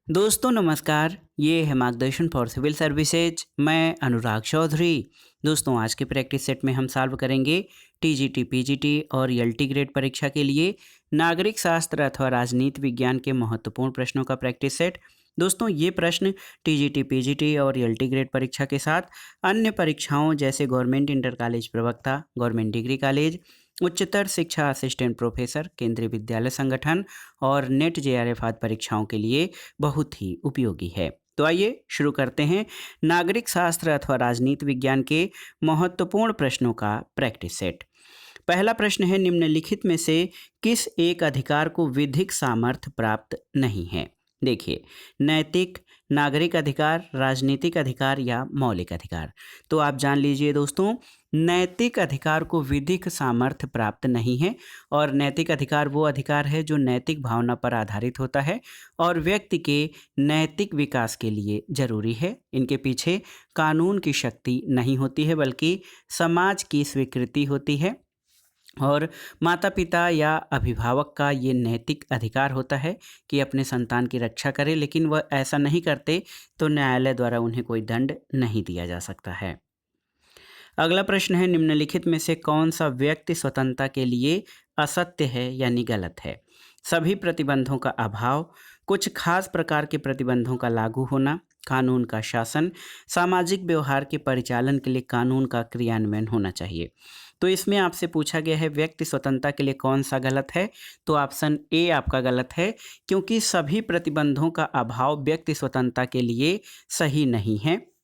दोस्तों नमस्कार। ये है मार्गदर्शन फॉर सिविल सर्विसेज। मैं अनुराग चौधरी। दोस्तों आज के प्रैक्टिस सेट में हम सॉल्व करेंगे टीजीटी, पीजीटी और एलटी ग्रेड परीक्षा के लिए नागरिक शास्त्र अथवा राजनीति विज्ञान के महत्वपूर्ण प्रश्नों का प्रैक्टिस सेट। दोस्तों ये प्रश्न टीजीटी, पीजीटी और एलटी ग्रेड परीक्षा के साथ अन्य परीक्षाओं जैसे गवर्नमेंट इंटर कॉलेज प्रवक्ता, गवर्नमेंट डिग्री कॉलेज, उच्चतर शिक्षा असिस्टेंट प्रोफेसर, केंद्रीय विद्यालय संगठन और नेट जेआरएफ आदि परीक्षाओं के लिए बहुत ही उपयोगी है। तो आइए शुरू करते हैं नागरिक शास्त्र अथवा राजनीति विज्ञान के महत्वपूर्ण प्रश्नों का प्रैक्टिस सेट। पहला प्रश्न है, निम्नलिखित में से किस एक अधिकार को विधिक सामर्थ्य प्राप्त नहीं है? देखिए, नैतिक, नागरिक अधिकार, राजनीतिक अधिकार या मौलिक अधिकार। तो आप जान लीजिए दोस्तों, नैतिक अधिकार को विधिक सामर्थ्य प्राप्त नहीं है। और नैतिक अधिकार वो अधिकार है जो नैतिक भावना पर आधारित होता है और व्यक्ति के नैतिक विकास के लिए जरूरी है। इनके पीछे कानून की शक्ति नहीं होती है बल्कि समाज की स्वीकृति होती है। और माता पिता या अभिभावक का ये नैतिक अधिकार होता है कि अपने संतान की रक्षा करें, लेकिन वह ऐसा नहीं करते तो न्यायालय द्वारा उन्हें कोई दंड नहीं दिया जा सकता है। अगला प्रश्न है, निम्नलिखित में से कौन सा व्यक्ति स्वतंत्रता के लिए असत्य है यानी गलत है? सभी प्रतिबंधों का अभाव, कुछ खास प्रकार के प्रतिबंधों का लागू होना, कानून का शासन, सामाजिक व्यवहार के परिचालन के लिए कानून का क्रियान्वयन होना चाहिए। तो इसमें आपसे पूछा गया है व्यक्ति स्वतंत्रता के लिए कौन सा गलत है? तो ऑप्शन ए आपका गलत है, क्योंकि सभी प्रतिबंधों का अभाव व्यक्ति स्वतंत्रता के लिए सही नहीं है।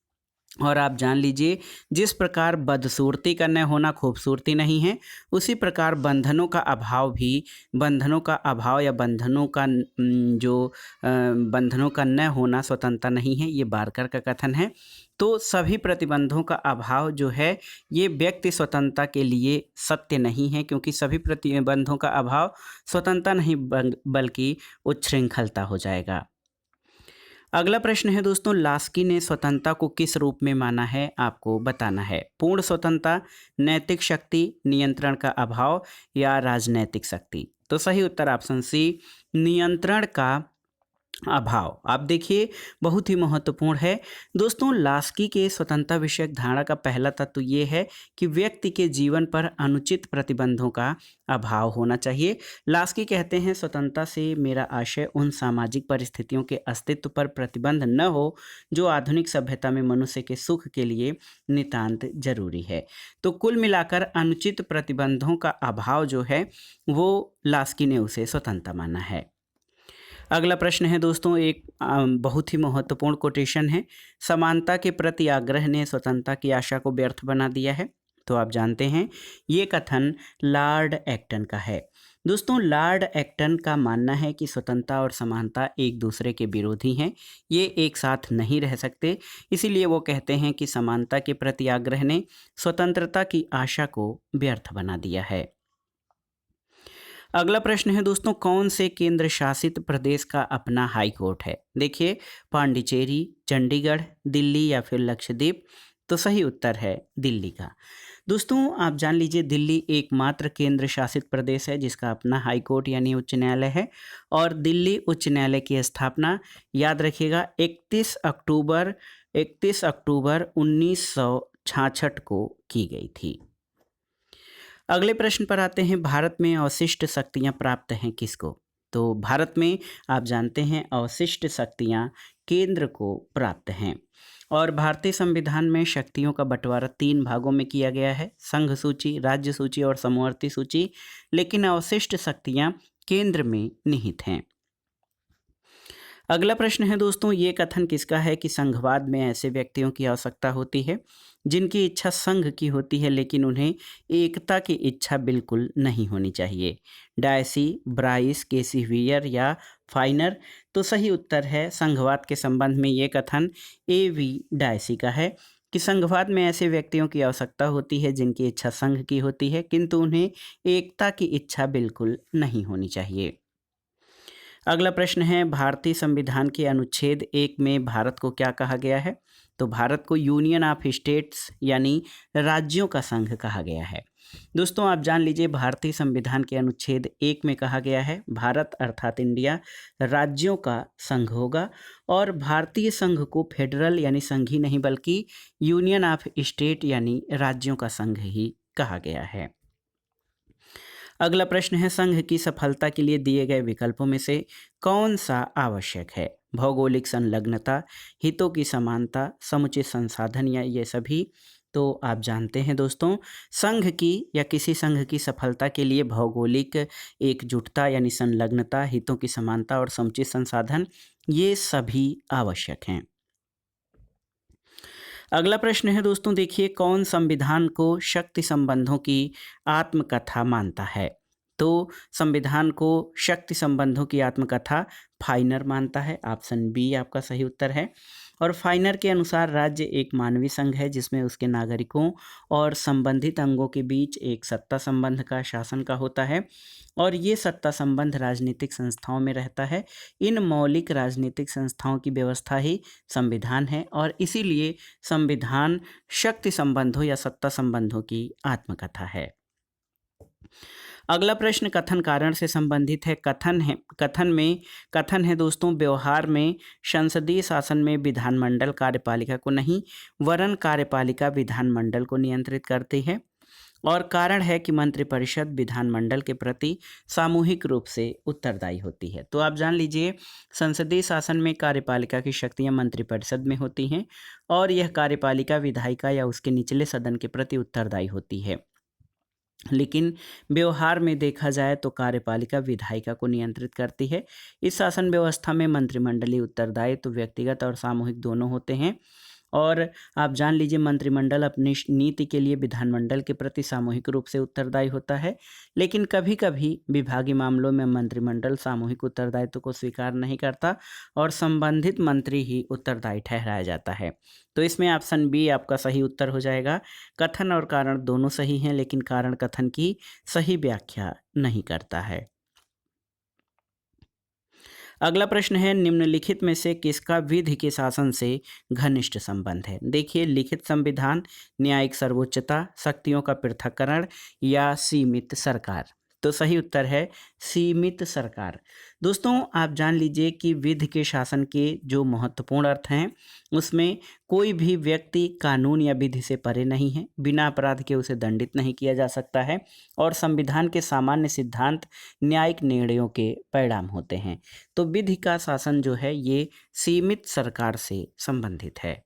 और आप जान लीजिए, जिस प्रकार बदसूरती का न होना खूबसूरती नहीं है, उसी प्रकार बंधनों का अभाव भी, बंधनों का अभाव या बंधनों का न होना स्वतंत्रता नहीं है। ये बारकर का कथन है। तो सभी प्रतिबंधों का अभाव जो है ये व्यक्ति स्वतंत्रता के लिए सत्य नहीं है, क्योंकि सभी प्रतिबंधों का अभाव स्वतंत्रता नहीं बल्कि उच्छृंखलता हो जाएगा। अगला प्रश्न है दोस्तों, लास्की ने स्वतंत्रता को किस रूप में माना है? आपको बताना है। पूर्ण स्वतंत्रता, नैतिक शक्ति, नियंत्रण का अभाव या राजनैतिक शक्ति। तो सही उत्तर ऑप्शन सी, नियंत्रण का अभाव। आप देखिए, बहुत ही महत्वपूर्ण है दोस्तों। लास्की के स्वतंत्रता विषयक धारणा का पहला तत्व ये है कि व्यक्ति के जीवन पर अनुचित प्रतिबंधों का अभाव होना चाहिए। लास्की कहते हैं, स्वतंत्रता से मेरा आशय उन सामाजिक परिस्थितियों के अस्तित्व पर प्रतिबंध न हो जो आधुनिक सभ्यता में मनुष्य के सुख के लिए नितांत जरूरी है। तो कुल मिलाकर अनुचित प्रतिबंधों का अभाव जो है वो लास्की ने उसे स्वतंत्रता माना है। अगला प्रश्न है दोस्तों, एक बहुत ही महत्वपूर्ण कोटेशन है, समानता के प्रति आग्रह ने स्वतंत्रता की आशा को व्यर्थ बना दिया है। तो आप जानते हैं ये कथन लॉर्ड एक्टन का है। दोस्तों लॉर्ड एक्टन का मानना है कि स्वतंत्रता और समानता एक दूसरे के विरोधी हैं, ये एक साथ नहीं रह सकते। इसीलिए वो कहते हैं कि समानता के प्रति आग्रह ने स्वतंत्रता की आशा को व्यर्थ बना दिया है। अगला प्रश्न है दोस्तों, कौन से केंद्र शासित प्रदेश का अपना हाई कोर्ट है? देखिए, पांडिचेरी, चंडीगढ़, दिल्ली या फिर लक्षद्वीप। तो सही उत्तर है दिल्ली का। दोस्तों आप जान लीजिए, दिल्ली एकमात्र केंद्र शासित प्रदेश है जिसका अपना हाई कोर्ट यानी उच्च न्यायालय है। और दिल्ली उच्च न्यायालय की स्थापना, याद रखिएगा, 31 अक्टूबर 1966 को की गई थी। अगले प्रश्न पर आते हैं, भारत में अवशिष्ट शक्तियां प्राप्त हैं किसको? तो भारत में आप जानते हैं अवशिष्ट शक्तियां केंद्र को प्राप्त हैं। और भारतीय संविधान में शक्तियों का बंटवारा 3 भागों में किया गया है, संघ सूची, राज्य सूची और समवर्ती सूची। लेकिन अवशिष्ट शक्तियां केंद्र में निहित हैं। अगला प्रश्न है दोस्तों, ये कथन किसका है कि संघवाद में ऐसे व्यक्तियों की आवश्यकता होती है जिनकी इच्छा संघ की होती है लेकिन उन्हें एकता की इच्छा बिल्कुल नहीं होनी चाहिए? डायसी, ब्राइस, केसी वियर या फाइनर। तो सही उत्तर है संघवाद के संबंध में ये कथन A.V. डायसी का है कि संघवाद में ऐसे व्यक्तियों की आवश्यकता होती है जिनकी इच्छा संघ की होती है किंतु उन्हें एकता की इच्छा बिल्कुल नहीं होनी चाहिए। अगला प्रश्न है, भारतीय संविधान के अनुच्छेद 1 में भारत को क्या कहा गया है? तो भारत को यूनियन ऑफ स्टेट्स यानी राज्यों का संघ कहा गया है। दोस्तों आप जान लीजिए भारतीय संविधान के अनुच्छेद 1 में कहा गया है भारत अर्थात इंडिया राज्यों का संघ होगा और भारतीय संघ को फेडरल यानी संघी नहीं बल्कि यूनियन ऑफ स्टेट यानी राज्यों का संघ ही कहा गया है। अगला प्रश्न है संघ की सफलता के लिए दिए गए विकल्पों में से कौन सा आवश्यक है? भौगोलिक संलग्नता, हितों की समानता, समुचित संसाधन या ये सभी। तो आप जानते हैं दोस्तों संघ की या किसी संघ की सफलता के लिए भौगोलिक एकजुटता यानी संलग्नता, हितों की समानता और समुचित संसाधन ये सभी आवश्यक हैं। अगला प्रश्न है दोस्तों देखिए कौन संविधान को शक्ति संबंधों की आत्मकथा मानता है? तो संविधान को शक्ति संबंधों की आत्मकथा फाइनर मानता है। ऑप्शन बी आपका सही उत्तर है। और फाइनर के अनुसार राज्य एक मानवीय संघ है जिसमें उसके नागरिकों और संबंधित अंगों के बीच एक सत्ता संबंध का शासन का होता है और ये सत्ता संबंध राजनीतिक संस्थाओं में रहता है। इन मौलिक राजनीतिक संस्थाओं की व्यवस्था ही संविधान है और इसीलिए संविधान शक्ति संबंधों या सत्ता संबंधों की आत्मकथा है। अगला प्रश्न कथन कारण से संबंधित है। कथन है दोस्तों व्यवहार में संसदीय शासन में विधानमंडल कार्यपालिका को नहीं वरन कार्यपालिका विधानमंडल को नियंत्रित करती है और कारण है कि मंत्रिपरिषद विधानमंडल के प्रति सामूहिक रूप से उत्तरदायी होती है। तो आप जान लीजिए संसदीय शासन में कार्यपालिका की शक्तियां मंत्रिपरिषद में होती हैं और यह कार्यपालिका विधायिका या उसके निचले सदन के प्रति उत्तरदायी होती है। लेकिन व्यवहार में देखा जाए तो कार्यपालिका विधायिका को नियंत्रित करती है। इस शासन व्यवस्था में मंत्रिमंडलीय उत्तरदायित्व व्यक्तिगत और सामूहिक दोनों होते हैं और आप जान लीजिए मंत्रिमंडल अपनी नीति के लिए विधानमंडल के प्रति सामूहिक रूप से उत्तरदायी होता है लेकिन कभी कभी विभागीय मामलों में मंत्रिमंडल सामूहिक उत्तरदायित्व को स्वीकार नहीं करता और संबंधित मंत्री ही उत्तरदायी ठहराया जाता है। तो इसमें ऑप्शन बी आपका सही उत्तर हो जाएगा। कथन और कारण दोनों सही हैं लेकिन कारण कथन की सही व्याख्या नहीं करता है। अगला प्रश्न है निम्नलिखित में से किसका विधि के शासन से घनिष्ठ संबंध है? देखिए लिखित संविधान, न्यायिक सर्वोच्चता, शक्तियों का पृथक्करण या सीमित सरकार। तो सही उत्तर है सीमित सरकार। दोस्तों आप जान लीजिए कि विधि के शासन के जो महत्वपूर्ण अर्थ हैं उसमें कोई भी व्यक्ति कानून या विधि से परे नहीं है, बिना अपराध के उसे दंडित नहीं किया जा सकता है और संविधान के सामान्य सिद्धांत न्यायिक निर्णयों के परिणाम होते हैं। तो विधि का शासन जो है ये सीमित सरकार से संबंधित है।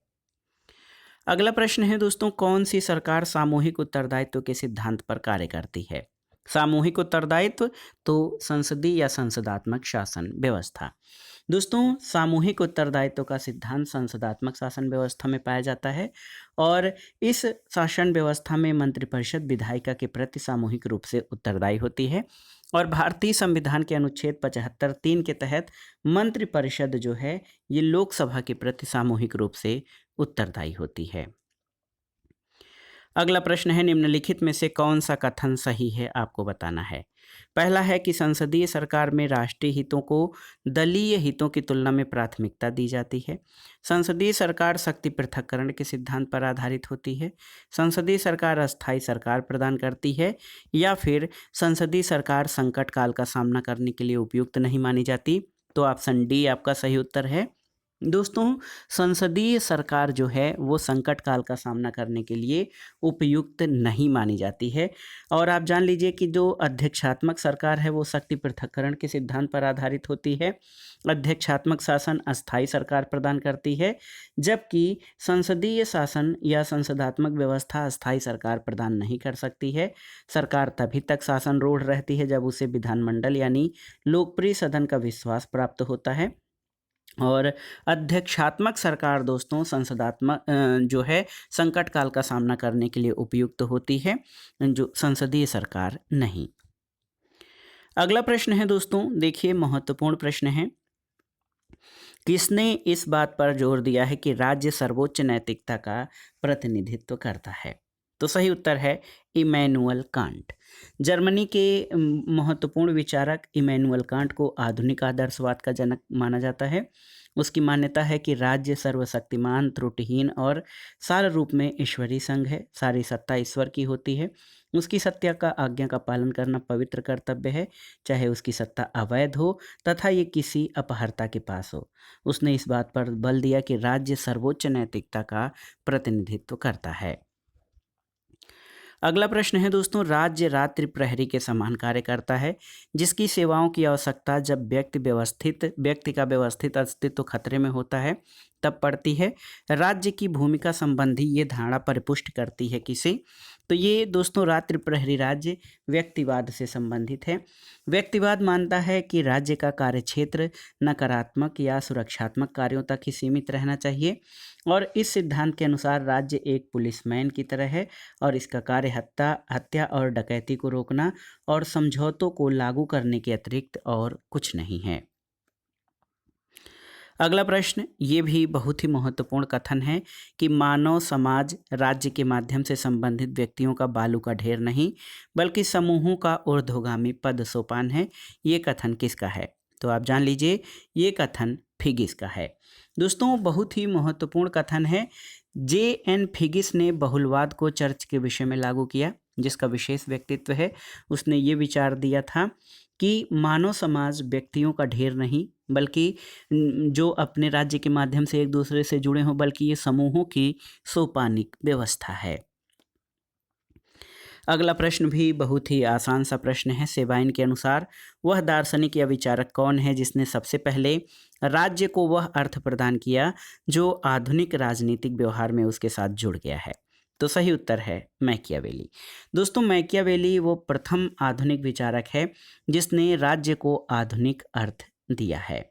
अगला प्रश्न है दोस्तों कौन सी सरकार सामूहिक उत्तरदायित्व के सिद्धांत पर कार्य करती है? सामूहिक उत्तरदायित्व तो संसदीय या संसदात्मक शासन व्यवस्था। दोस्तों सामूहिक उत्तरदायित्व का सिद्धांत संसदात्मक शासन व्यवस्था में पाया जाता है और इस शासन व्यवस्था में मंत्रिपरिषद विधायिका के प्रति सामूहिक रूप से उत्तरदायी होती है और भारतीय संविधान के अनुच्छेद 75(3) के तहत मंत्रिपरिषद जो है ये लोकसभा के प्रति सामूहिक रूप से उत्तरदायी होती है। अगला प्रश्न है निम्नलिखित में से कौन सा कथन सही है आपको बताना है। पहला है कि संसदीय सरकार में राष्ट्रीय हितों को दलीय हितों की तुलना में प्राथमिकता दी जाती है। संसदीय सरकार शक्ति पृथक्करण के सिद्धांत पर आधारित होती है। संसदीय सरकार अस्थायी सरकार प्रदान करती है या फिर संसदीय सरकार संकट काल का सामना करने के लिए उपयुक्त नहीं मानी जाती। तो ऑप्शन डी आपका सही उत्तर है। दोस्तों संसदीय सरकार जो है वो संकट काल का सामना करने के लिए उपयुक्त नहीं मानी जाती है और आप जान लीजिए कि जो अध्यक्षात्मक सरकार है वो शक्ति पृथक्करण के सिद्धांत पर आधारित होती है। अध्यक्षात्मक शासन अस्थायी सरकार प्रदान करती है जबकि संसदीय शासन या संसदात्मक व्यवस्था अस्थायी सरकार प्रदान नहीं कर सकती है। सरकार तभी तक शासन रूढ़ रहती है जब उसे विधानमंडल यानी लोकप्रिय सदन का विश्वास प्राप्त होता है और अध्यक्षात्मक सरकार दोस्तों संसदात्मक जो है संकट काल का सामना करने के लिए उपयुक्त होती है, जो संसदीय सरकार नहीं। अगला प्रश्न है दोस्तों देखिए महत्वपूर्ण प्रश्न है। किसने इस बात पर जोर दिया है कि राज्य सर्वोच्च नैतिकता का प्रतिनिधित्व करता है? तो सही उत्तर है इमैनुअल कांट। जर्मनी के महत्वपूर्ण विचारक इमैनुअल कांट को आधुनिक आदर्शवाद का जनक माना जाता है। उसकी मान्यता है कि राज्य सर्वशक्तिमान, त्रुटिहीन और सार रूप में ईश्वरीय संघ है। सारी सत्ता ईश्वर की होती है उसकी सत्ता का आज्ञा का पालन करना पवित्र कर्तव्य है, चाहे उसकी सत्ता अवैध हो तथा ये किसी अपहर्ता के पास हो। उसने इस बात पर बल दिया कि राज्य सर्वोच्च नैतिकता का प्रतिनिधित्व करता है। अगला प्रश्न है दोस्तों, राज्य रात्रि प्रहरी के समान कार्य करता है, जिसकी सेवाओं की आवश्यकता जब व्यक्ति का व्यवस्थित अस्तित्व खतरे में होता है तब पड़ती है। राज्य की भूमिका संबंधी ये धारणा परिपुष्ट करती है किसे? तो ये दोस्तों रात्रि प्रहरी राज्य व्यक्तिवाद से संबंधित है। व्यक्तिवाद मानता है कि राज्य का कार्यक्षेत्र नकारात्मक या सुरक्षात्मक कार्यों तक ही सीमित रहना चाहिए और इस सिद्धांत के अनुसार राज्य एक पुलिसमैन की तरह है और इसका कार्य हत्या और डकैती को रोकना और समझौतों को लागू करने के अतिरिक्त और कुछ नहीं है। अगला प्रश्न ये भी बहुत ही महत्वपूर्ण कथन है कि मानव समाज राज्य के माध्यम से संबंधित व्यक्तियों का बालू का ढेर नहीं बल्कि समूहों का ऊर्ध्वगामी पद सोपान है। ये कथन किसका है? तो आप जान लीजिए, ये कथन फिगिस का है। दोस्तों बहुत ही महत्वपूर्ण कथन है। J.N. फिगिस ने बहुलवाद को चर्च के विषय में लागू किया, जिसका विशेष व्यक्तित्व है। उसने ये विचार दिया था कि मानव समाज व्यक्तियों का ढेर नहीं बल्कि जो अपने राज्य के माध्यम से एक दूसरे से जुड़े हों, बल्कि ये समूहों की सोपानिक व्यवस्था है। अगला प्रश्न भी बहुत ही आसान सा प्रश्न है। सेबाइन के अनुसार वह दार्शनिक या विचारक कौन है जिसने सबसे पहले राज्य को वह अर्थ प्रदान किया जो आधुनिक राजनीतिक व्यवहार में उसके साथ जुड़ गया है? तो सही उत्तर है मैकियावेली। दोस्तों मैकियावेली वो प्रथम आधुनिक विचारक है जिसने राज्य को आधुनिक अर्थ दिया है।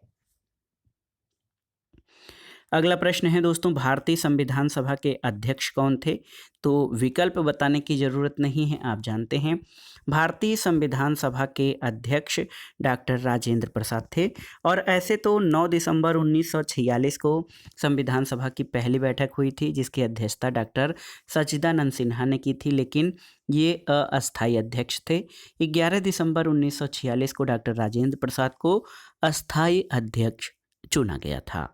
अगला प्रश्न है दोस्तों, भारतीय संविधान सभा के अध्यक्ष कौन थे? तो विकल्प बताने की ज़रूरत नहीं है, आप जानते हैं। भारतीय संविधान सभा के अध्यक्ष डॉक्टर राजेंद्र प्रसाद थे और ऐसे तो 9 दिसंबर 1946 को संविधान सभा की पहली बैठक हुई थी जिसकी अध्यक्षता डॉक्टर सच्चिदानंद सिन्हा ने की थी, लेकिन ये अस्थायी अध्यक्ष थे। 11 दिसंबर 1946 को डॉक्टर राजेंद्र प्रसाद को अस्थायी अध्यक्ष चुना गया था।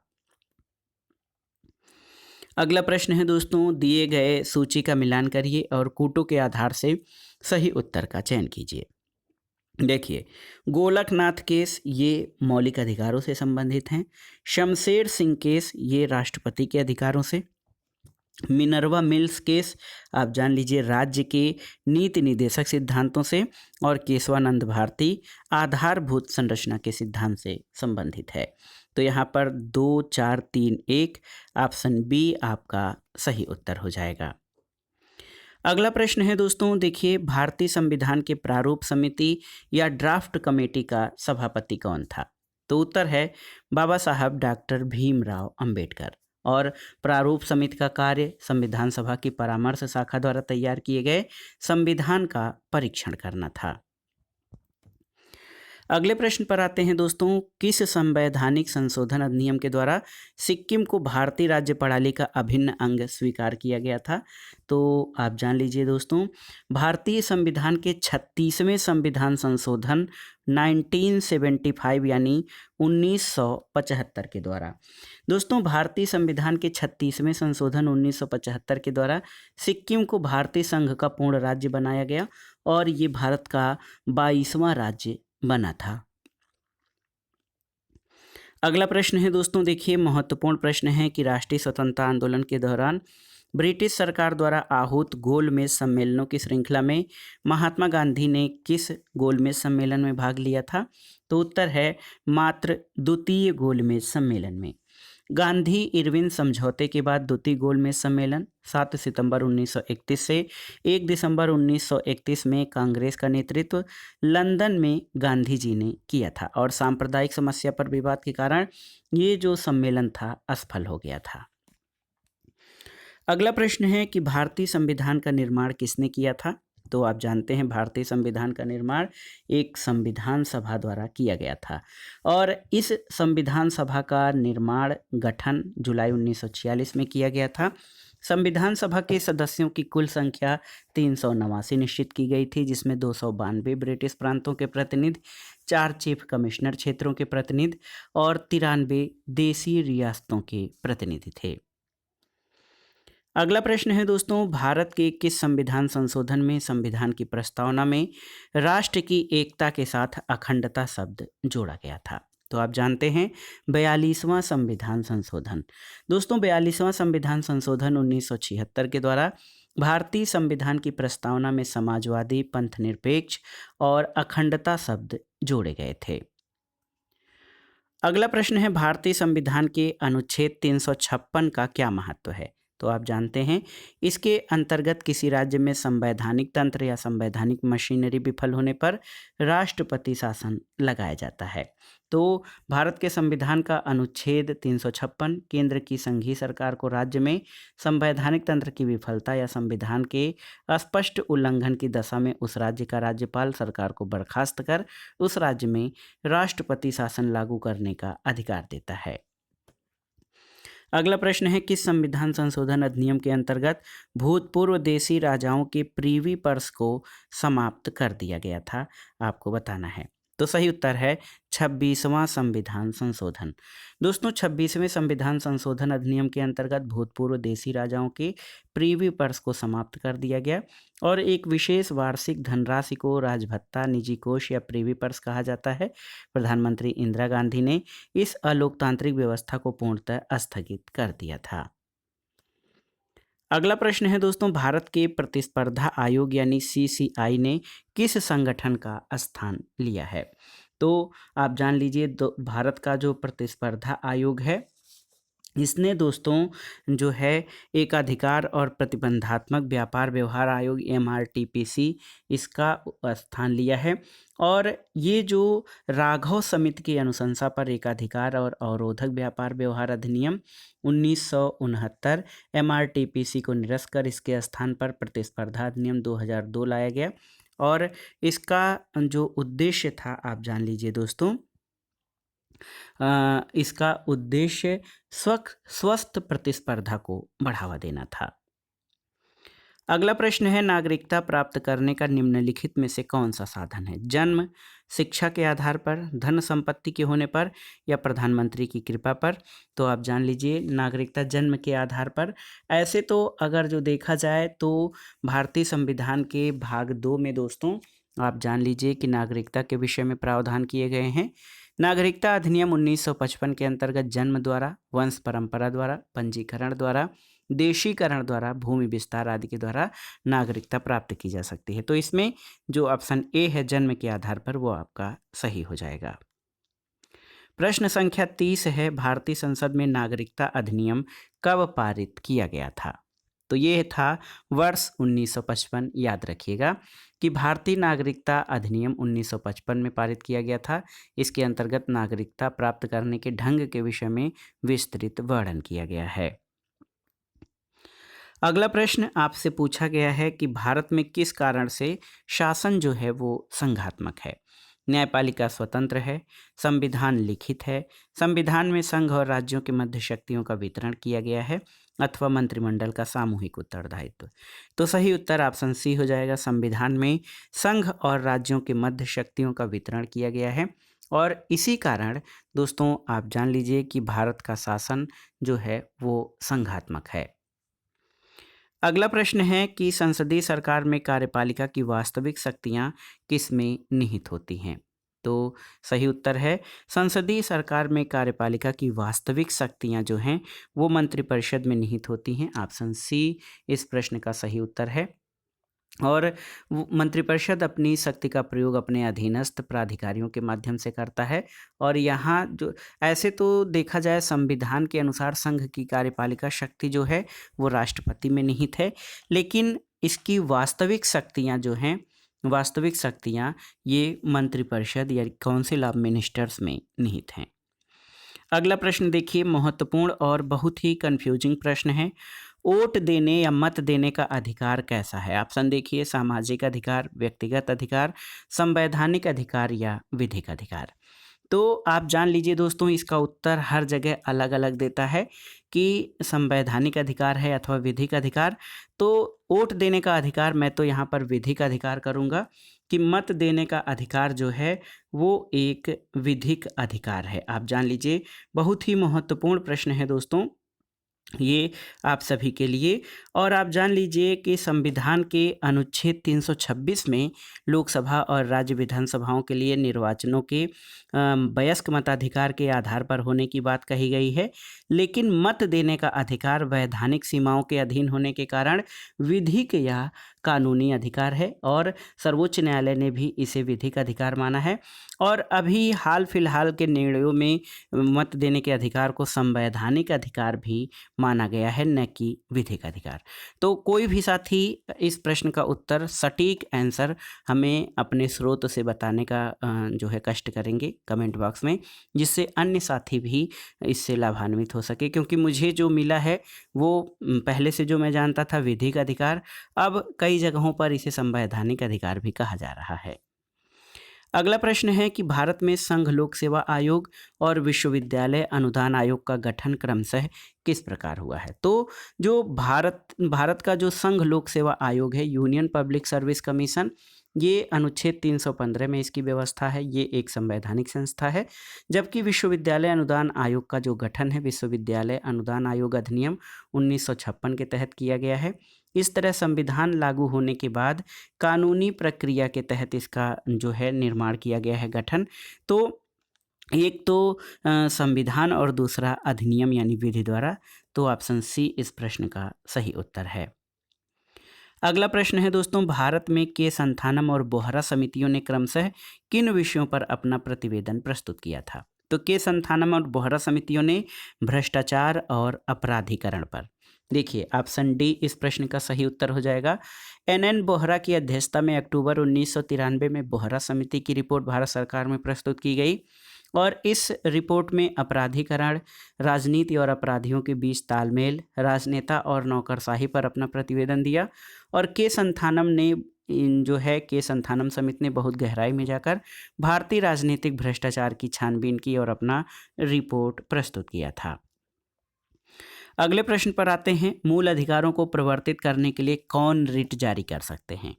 अगला प्रश्न है दोस्तों, दिए गए सूची का मिलान करिए और कूटों के आधार से सही उत्तर का चयन कीजिए। देखिए, गोलकनाथ केस ये मौलिक अधिकारों से संबंधित हैं। शमशेर सिंह केस ये राष्ट्रपति के अधिकारों से। मिनर्वा मिल्स केस आप जान लीजिए राज्य के नीति निदेशक सिद्धांतों से। और केशवानंद भारती आधारभूत संरचना के सिद्धांत से संबंधित है। तो यहाँ पर 2, 4, 3, 1 ऑप्शन बी आपका सही उत्तर हो जाएगा। अगला प्रश्न है दोस्तों, देखिए भारतीय संविधान के प्रारूप समिति या ड्राफ्ट कमेटी का सभापति कौन था? तो उत्तर है बाबा साहब डॉक्टर भीमराव अंबेडकर। और प्रारूप समिति का कार्य संविधान सभा की परामर्श शाखा द्वारा तैयार किए गए संविधान का परीक्षण करना था। अगले प्रश्न पर आते हैं दोस्तों, किस संवैधानिक संशोधन अधिनियम के द्वारा सिक्किम को भारतीय राज्य प्रणाली का अभिन्न अंग स्वीकार किया गया था? तो आप जान लीजिए दोस्तों, भारतीय संविधान के 36वें संविधान संशोधन 1975 यानी 1975 के द्वारा। दोस्तों भारतीय संविधान के 36वें संशोधन 1975 के द्वारा सिक्किम को भारतीय संघ का पूर्ण राज्य बनाया गया और ये भारत का 22वां राज्य बना था। अगला प्रश्न है दोस्तों, देखिए महत्वपूर्ण प्रश्न है कि राष्ट्रीय स्वतंत्रता आंदोलन के दौरान ब्रिटिश सरकार द्वारा आहूत गोलमेज सम्मेलनों की श्रृंखला में महात्मा गांधी ने किस गोलमेज सम्मेलन में भाग लिया था? तो उत्तर है मात्र द्वितीय गोलमेज सम्मेलन में। गांधी इरविन समझौते के बाद द्वितीय गोलमेज सम्मेलन 7 सितंबर 1931 से 1 दिसंबर 1931 में कांग्रेस का नेतृत्व लंदन में गांधी जी ने किया था और सांप्रदायिक समस्या पर विवाद के कारण ये जो सम्मेलन था असफल हो गया था। अगला प्रश्न है कि भारतीय संविधान का निर्माण किसने किया था? तो आप जानते हैं भारतीय संविधान का निर्माण एक संविधान सभा द्वारा किया गया था और इस संविधान सभा का निर्माण गठन जुलाई 1946 में किया गया था। संविधान सभा के सदस्यों की कुल संख्या 389 निश्चित की गई थी, जिसमें 292 ब्रिटिश प्रांतों के प्रतिनिधि, 4 चीफ कमिश्नर क्षेत्रों के प्रतिनिधि और 93 देशी रियासतों के प्रतिनिधि थे। अगला प्रश्न है दोस्तों, भारत के किस संविधान संशोधन में संविधान की प्रस्तावना में राष्ट्र की एकता के साथ अखंडता शब्द जोड़ा गया था? तो आप जानते हैं 42वां संविधान संशोधन। दोस्तों 42वां संविधान संशोधन 1976 के द्वारा भारतीय संविधान की प्रस्तावना में समाजवादी, पंथनिरपेक्ष और अखंडता शब्द जोड़े गए थे। अगला प्रश्न है, भारतीय संविधान के अनुच्छेद 356 का क्या महत्व है? तो आप जानते हैं इसके अंतर्गत किसी राज्य में संवैधानिक तंत्र या संवैधानिक मशीनरी विफल होने पर राष्ट्रपति शासन लगाया जाता है। तो भारत के संविधान का अनुच्छेद 356 केंद्र की संघीय सरकार को राज्य में संवैधानिक तंत्र की विफलता या संविधान के स्पष्ट उल्लंघन की दशा में उस राज्य का राज्यपाल सरकार को बर्खास्त कर उस राज्य में राष्ट्रपति शासन लागू करने का अधिकार देता है। अगला प्रश्न है, किस संविधान संशोधन अधिनियम के अंतर्गत भूतपूर्व देशी राजाओं के प्रीवी पर्स को समाप्त कर दिया गया था? आपको बताना है। तो सही उत्तर है 26वां संविधान संशोधन। दोस्तों 26वें संविधान संशोधन अधिनियम के अंतर्गत भूतपूर्व देशी राजाओं के प्रीवी पर्स को समाप्त कर दिया गया और एक विशेष वार्षिक धनराशि को राजभत्ता, निजी कोष या प्रीवी पर्स कहा जाता है। प्रधानमंत्री इंदिरा गांधी ने इस अलोकतांत्रिक व्यवस्था को पूर्णतः स्थगित कर दिया था। अगला प्रश्न है दोस्तों, भारत के प्रतिस्पर्धा आयोग यानी सीसीआई ने किस संगठन का स्थान लिया है? तो आप जान लीजिए, भारत का जो प्रतिस्पर्धा आयोग है इसने दोस्तों जो है एकाधिकार और प्रतिबंधात्मक व्यापार व्यवहार आयोग MRTPC इसका स्थान लिया है। और ये जो राघव समिति की अनुशंसा पर एकाधिकार और अवरोधक व्यापार व्यवहार अधिनियम 1969 MRTPC को निरस्त कर इसके स्थान पर प्रतिस्पर्धा अधिनियम 2002 लाया गया। और इसका जो उद्देश्य था आप जान लीजिए दोस्तों, इसका उद्देश्य स्वस्थ प्रतिस्पर्धा को बढ़ावा देना था। अगला प्रश्न है, नागरिकता प्राप्त करने का निम्नलिखित में से कौन सा साधन है? जन्म, शिक्षा के आधार पर, धन संपत्ति के होने पर या प्रधानमंत्री की कृपा पर? तो आप जान लीजिए नागरिकता जन्म के आधार पर। ऐसे तो अगर जो देखा जाए तो भारतीय संविधान के भाग 2 में दोस्तों आप जान लीजिए कि नागरिकता के विषय में प्रावधान किए गए हैं। नागरिकता अधिनियम 1955 के अंतर्गत जन्म द्वारा, वंश परंपरा द्वारा, पंजीकरण द्वारा, देशीकरण द्वारा, भूमि विस्तार आदि के द्वारा नागरिकता प्राप्त की जा सकती है। तो इसमें जो ऑप्शन ए है जन्म के आधार पर वो आपका सही हो जाएगा। प्रश्न संख्या 30 है, भारतीय संसद में नागरिकता अधिनियम कब पारित किया गया था? तो ये था वर्ष 1955। याद रखिएगा कि भारतीय नागरिकता अधिनियम 1955 में पारित किया गया था। इसके अंतर्गत नागरिकता प्राप्त करने के ढंग के विषय में विस्तृत वर्णन किया गया है। अगला प्रश्न आपसे पूछा गया है कि भारत में किस कारण से शासन जो है वो संघात्मक है? न्यायपालिका स्वतंत्र है, संविधान लिखित है, संविधान में संघ और राज्यों के मध्य शक्तियों का वितरण किया गया है, अथवा मंत्रिमंडल का सामूहिक उत्तरदायित्व। तो सही उत्तर ऑप्शन सी हो जाएगा। संविधान में संघ और राज्यों के मध्य शक्तियों का वितरण किया गया है और इसी कारण दोस्तों आप जान लीजिए कि भारत का शासन जो है वो संघात्मक है। अगला प्रश्न है कि संसदीय सरकार में कार्यपालिका की वास्तविक शक्तियां किस में निहित होती हैं? तो सही उत्तर है संसदीय सरकार में कार्यपालिका की वास्तविक शक्तियां जो हैं वो मंत्रिपरिषद में निहित होती हैं। ऑप्शन सी इस प्रश्न का सही उत्तर है। और मंत्रिपरिषद अपनी शक्ति का प्रयोग अपने अधीनस्थ प्राधिकारियों के माध्यम से करता है। और यहाँ जो ऐसे तो देखा जाए संविधान के अनुसार संघ की कार्यपालिका शक्ति जो है वो राष्ट्रपति में निहित है, लेकिन इसकी वास्तविक शक्तियाँ जो हैं वास्तविक शक्तियाँ ये मंत्रिपरिषद या काउंसिल ऑफ मिनिस्टर्स में निहित हैं। अगला प्रश्न देखिए, महत्वपूर्ण और बहुत ही कंफ्यूजिंग प्रश्न है। वोट देने या मत देने का अधिकार कैसा है? ऑप्शन देखिए, सामाजिक अधिकार, व्यक्तिगत अधिकार, संवैधानिक अधिकार या विधिक अधिकार। तो आप जान लीजिए दोस्तों इसका उत्तर हर जगह अलग अलग देता है कि संवैधानिक अधिकार है अथवा विधिक अधिकार। तो वोट देने का अधिकार मैं तो यहाँ पर विधिक अधिकार करूँगा कि मत देने का अधिकार जो है वो एक विधिक अधिकार है। आप जान लीजिए बहुत ही महत्वपूर्ण प्रश्न है दोस्तों। ये आप सभी के लिए। और आप जान लीजिए कि संविधान के अनुच्छेद 326 में लोकसभा और राज्य विधानसभाओं के लिए निर्वाचनों के वयस्क मताधिकार के आधार पर होने की बात कही गई है, लेकिन मत देने का अधिकार वैधानिक सीमाओं के अधीन होने के कारण विधिक या कानूनी अधिकार है और सर्वोच्च न्यायालय ने भी इसे विधिक अधिकार माना है। और अभी हाल फिलहाल के निर्णयों में मत देने के अधिकार को संवैधानिक अधिकार भी माना गया है, न कि विधिक अधिकार। तो कोई भी साथी इस प्रश्न का उत्तर सटीक आंसर हमें अपने स्रोत से बताने का जो है कष्ट करेंगे कमेंट बॉक्स में, जिससे अन्य साथी भी इससे लाभान्वित हो सके। क्योंकि मुझे जो मिला है वो पहले से जो मैं जानता था विधिक अधिकार, अब कई जगहों पर इसे संवैधानिक अधिकार भी कहा जा रहा है। अगला प्रश्न है कि भारत में संघ लोक सेवा आयोग और विश्वविद्यालय अनुदान आयोग का गठन क्रमशः किस प्रकार हुआ है। तो जो भारत का जो संघ लोक सेवा आयोग है, यूनियन पब्लिक सर्विस कमीशन, ये अनुच्छेद 315 में इसकी व्यवस्था है। ये एक संवैधानिक संस्था है। जबकि विश्वविद्यालय अनुदान आयोग का जो गठन है विश्वविद्यालय अनुदान आयोग अधिनियम 1956 के तहत किया गया है। इस तरह संविधान लागू होने के बाद कानूनी प्रक्रिया के तहत इसका जो है निर्माण किया गया है, गठन। तो एक तो संविधान और दूसरा अधिनियम यानी विधि द्वारा। तो ऑप्शन सी इस प्रश्न का सही उत्तर है। अगला प्रश्न है दोस्तों, भारत में के संथानम और बोहरा समितियों ने क्रमशः किन विषयों पर अपना प्रतिवेदन प्रस्तुत किया था। तो के संथानम और बोहरा समितियों ने भ्रष्टाचार और अपराधीकरण पर। देखिए ऑप्शन डी इस प्रश्न का सही उत्तर हो जाएगा। एन बोहरा की अध्यक्षता में अक्टूबर 1993 में बोहरा समिति की रिपोर्ट भारत सरकार में प्रस्तुत की गई और इस रिपोर्ट में अपराधीकरण, राजनीति और अपराधियों के बीच तालमेल, राजनेता और नौकरशाही पर अपना प्रतिवेदन दिया। और के संथानम ने जो है के संथानम समिति ने बहुत गहराई में जाकर भारतीय राजनीतिक भ्रष्टाचार की छानबीन की और अपना रिपोर्ट प्रस्तुत किया था। अगले प्रश्न पर आते हैं, मूल अधिकारों को प्रवर्तित करने के लिए कौन रिट जारी कर सकते हैं।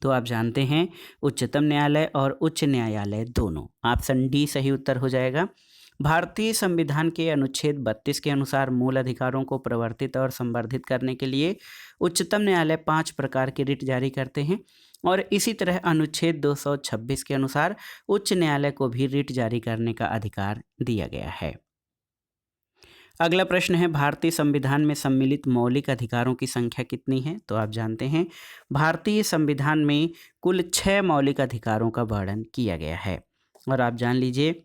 तो आप जानते हैं उच्चतम न्यायालय और उच्च न्यायालय दोनों। ऑप्शन डी सही उत्तर हो जाएगा। भारतीय संविधान के अनुच्छेद 32 के अनुसार मूल अधिकारों को प्रवर्तित और संवर्धित करने के लिए उच्चतम न्यायालय 5 प्रकार के रिट जारी करते हैं और इसी तरह अनुच्छेद 226 के अनुसार उच्च न्यायालय को भी रिट जारी करने का अधिकार दिया गया है। अगला प्रश्न है, भारतीय संविधान में सम्मिलित मौलिक अधिकारों की संख्या कितनी है। तो आप जानते हैं भारतीय संविधान में कुल 6 मौलिक अधिकारों का वर्णन किया गया है। और आप जान लीजिए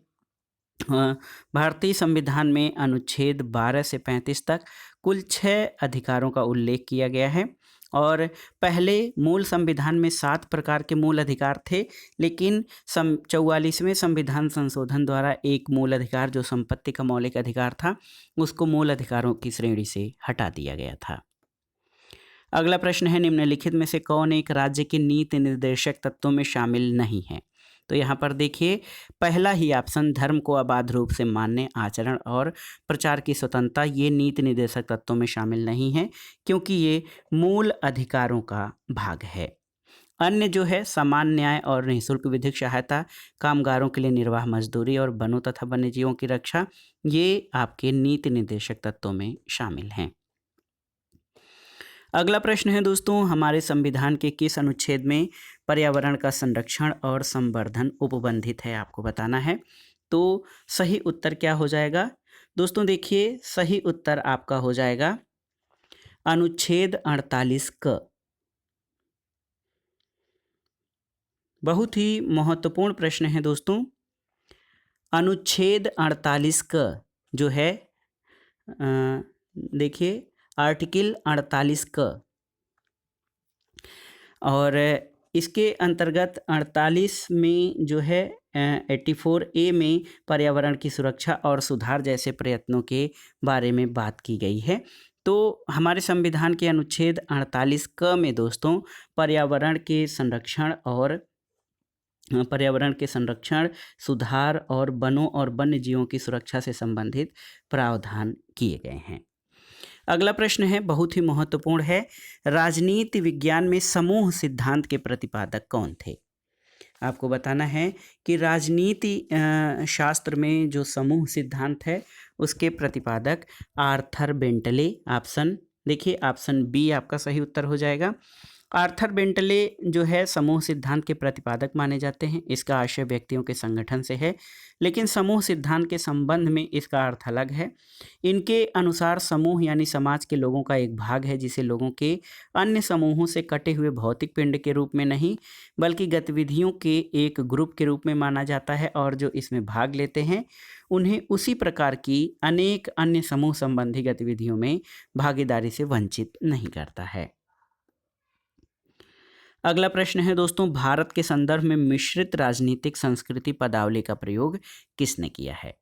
भारतीय संविधान में अनुच्छेद 12 से 35 तक कुल 6 अधिकारों का उल्लेख किया गया है। और पहले मूल संविधान में 7 प्रकार के मूल अधिकार थे, लेकिन 44वें संविधान संशोधन द्वारा एक मूल अधिकार जो संपत्ति का मौलिक अधिकार था उसको मूल अधिकारों की श्रेणी से हटा दिया गया था। अगला प्रश्न है, निम्नलिखित में से कौन एक राज्य के नीति निर्देशक तत्वों में शामिल नहीं है। तो यहाँ पर देखिए पहला ही ऑप्शन, धर्म को अबाध रूप से मानने, आचरण और प्रचार की स्वतंत्रता, ये नीति निर्देशक तत्वों में शामिल नहीं है क्योंकि ये मूल अधिकारों का भाग है। अन्य जो है समान न्याय और निःशुल्क विधिक सहायता, कामगारों के लिए निर्वाह मजदूरी और वनों तथा वन्यजीवों की रक्षा, ये आपके नीति निर्देशक तत्वों में शामिल हैं। अगला प्रश्न है दोस्तों, हमारे संविधान के किस अनुच्छेद में पर्यावरण का संरक्षण और संवर्धन उपबंधित है, आपको बताना है। तो सही उत्तर क्या हो जाएगा दोस्तों। देखिए सही उत्तर आपका हो जाएगा अनुच्छेद 48 क। बहुत ही महत्वपूर्ण प्रश्न है दोस्तों। अनुच्छेद 48 क जो है देखिए आर्टिकल 48 क, और इसके अंतर्गत 48 में जो है 84A में पर्यावरण की सुरक्षा और सुधार जैसे प्रयत्नों के बारे में बात की गई है। तो हमारे संविधान के अनुच्छेद 48 क में दोस्तों पर्यावरण के संरक्षण, सुधार और वनों और वन्य जीवों की सुरक्षा से संबंधित प्रावधान किए गए हैं। अगला प्रश्न है, बहुत ही महत्वपूर्ण है, राजनीति विज्ञान में समूह सिद्धांत के प्रतिपादक कौन थे। आपको बताना है कि राजनीति शास्त्र में जो समूह सिद्धांत है उसके प्रतिपादक आर्थर बेंटले। ऑप्शन देखिए, ऑप्शन बी आपका सही उत्तर हो जाएगा। आर्थर बेंटले जो है समूह सिद्धांत के प्रतिपादक माने जाते हैं। इसका आशय व्यक्तियों के संगठन से है, लेकिन समूह सिद्धांत के संबंध में इसका अर्थ अलग है। इनके अनुसार समूह यानी समाज के लोगों का एक भाग है, जिसे लोगों के अन्य समूहों से कटे हुए भौतिक पिंड के रूप में नहीं, बल्कि गतिविधियों के एक ग्रुप के रूप में माना जाता है, और जो इसमें भाग लेते हैं उन्हें उसी प्रकार की अनेक अन्य समूह संबंधी गतिविधियों में भागीदारी से वंचित नहीं करता है। अगला प्रश्न है दोस्तों, भारत के संदर्भ में मिश्रित राजनीतिक संस्कृति पदावली का प्रयोग किसने किया है?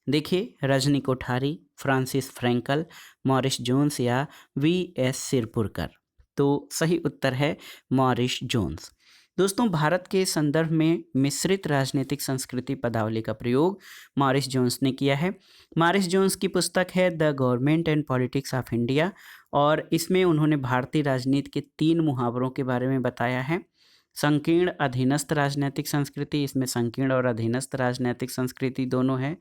देखिए, Rajni Kothari, Francis Frankel, Morris Jones या वी.एस. सिरपुरकर। तो सही उत्तर है मॉरिस जोन्स। दोस्तों, भारत के संदर्भ में मिश्रित राजनीतिक संस्कृति पदावली का प्रयोग मॉरिस जोन्स ने किया है। मॉरिस जोन्स की पुस्तक है the government and politics of India, और इसमें उन्होंने भारतीय राजनीति के 3 मुहावरों के बारे में बताया है। संकीर्ण अधीनस्थ राजनीतिक संस्कृति, इसमें संकीर्ण और अधीनस्थ राजनीतिक संस्कृति दोनों है।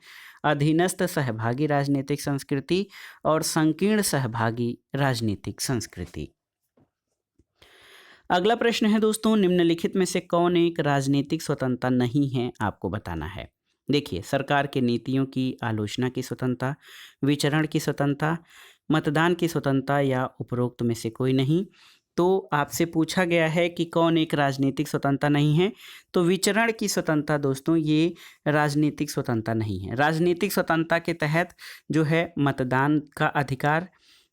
अधीनस्थ सहभागी राजनीतिक संस्कृति और संकीर्ण सहभागी राजनीतिक संस्कृति। अगला प्रश्न है दोस्तों, निम्नलिखित में से कौन एक राजनीतिक स्वतंत्रता नहीं है, आपको बताना है। देखिए, सरकार के नीतियों की आलोचना की स्वतंत्रता, विचरण की स्वतंत्रता, मतदान की स्वतंत्रता या उपरोक्त में से कोई नहीं। तो आपसे पूछा गया है कि कौन एक राजनीतिक स्वतंत्रता नहीं है, तो विचरण की स्वतंत्रता दोस्तों ये राजनीतिक स्वतंत्रता नहीं है। राजनीतिक स्वतंत्रता के तहत जो है मतदान का अधिकार,